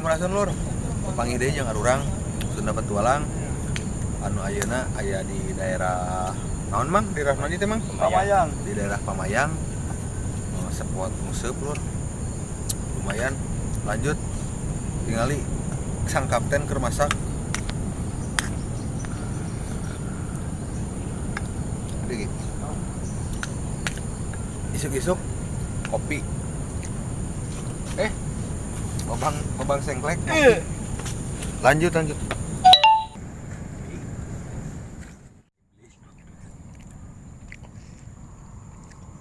sampurasun lur. Panggih deui jeung arurang Sunda Petualang. Anu ayeuna aya di daerah naon Mang? Di daerah mana teh Mang? Pamayang. Di daerah Pamayang. Spot museup lur. Lumayan. Lanjut. Tingali sang kapten keur masak. Isuk-isuk kopi. Babang sengklek. Lanjut.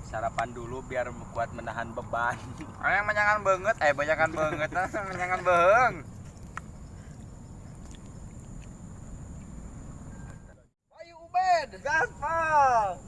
Sarapan dulu biar kuat menahan beban. Yang menyangan banget, menyangan beung. Ayo Ubed, gaspol.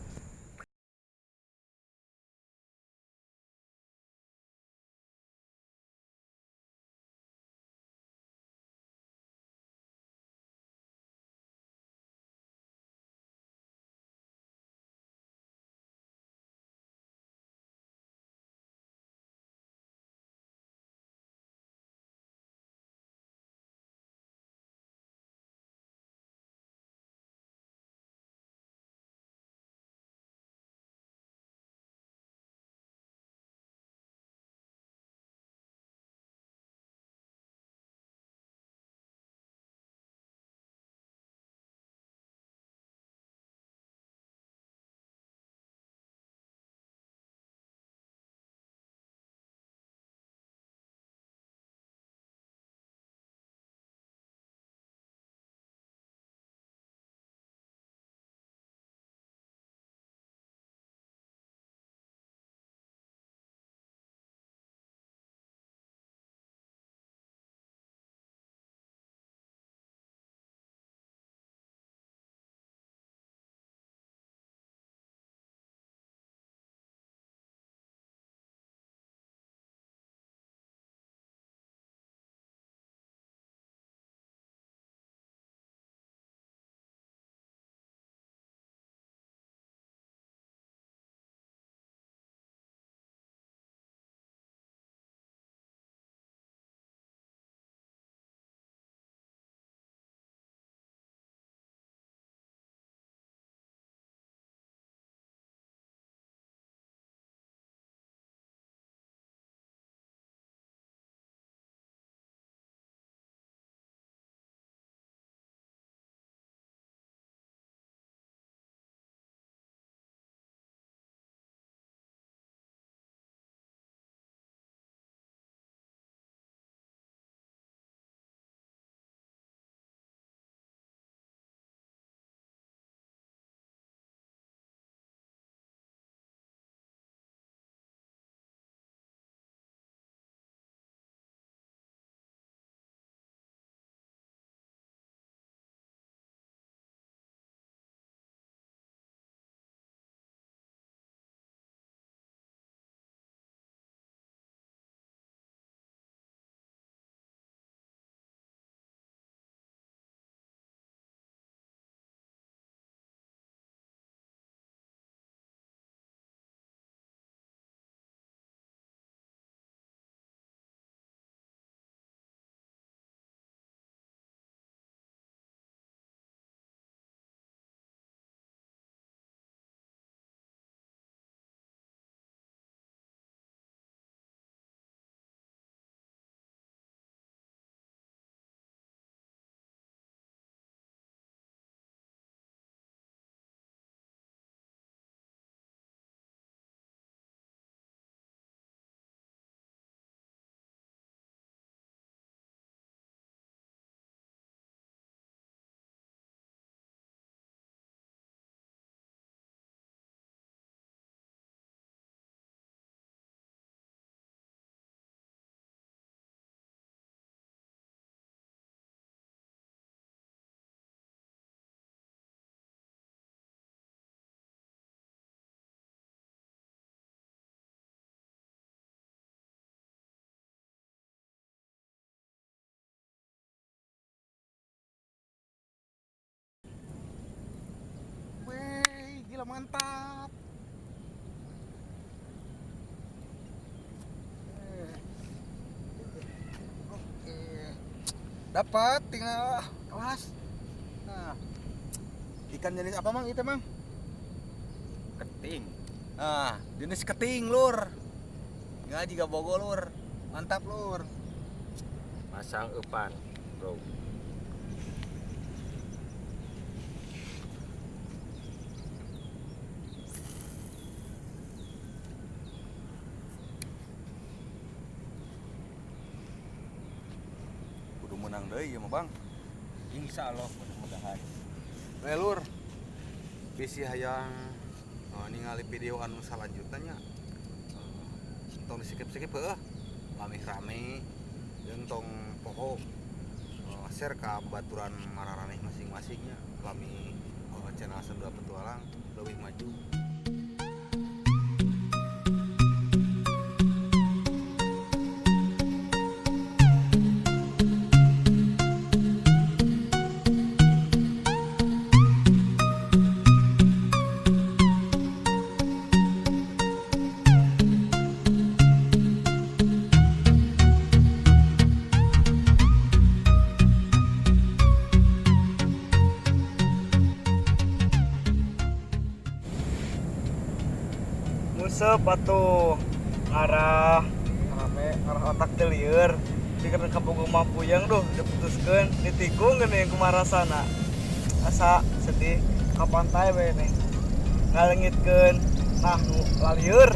Gila mantap. Oke. Dapat tinggal kelas. Nah, ikan jenis apa mang itu mang? Keting. Nah, jenis keting lur. Nggak juga bogo lur. Mantap lur. Masang umpan, bro. Kudu menang deui ya mah bang. Insya Allah mudah-mudahan. Lur. Bisi hayang ningali video anu salanjutannya. Tong disikip-sikip heuh. Lami rame jeung tong poho share ka baturan mararaneh masing-masingnya. Lami channel Sendua Petualang leuwih maju. Musep atuh ngarah otak teu lieur dikeun ka Punggung Mampuyang duh diputuskeun ditikung geuning kumarasana asa sedih ka pantai we nih ngalengitkeun nah nu lalieur.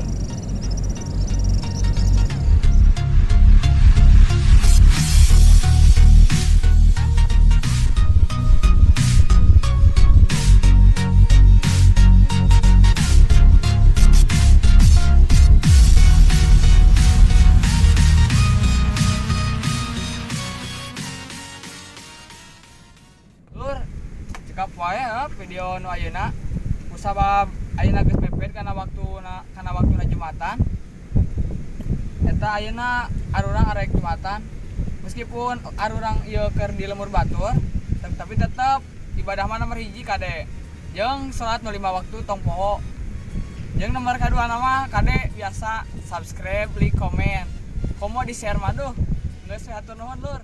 Cekap wae video nu ayeuna kusabab ayeuna geus mepet kana waktuna Jumatan. Eta ayeuna arurang arek Jumatan. Meskipun arurang ieu keur di lemur batur, tapi tetep ibadah mana nomor hiji kade. Jeung salat nu 5 waktu tong poho. Jeung nomor kadua nama kade biasa subscribe, like, komen. Komo di share mah duh. Geus hatur nuhun lur.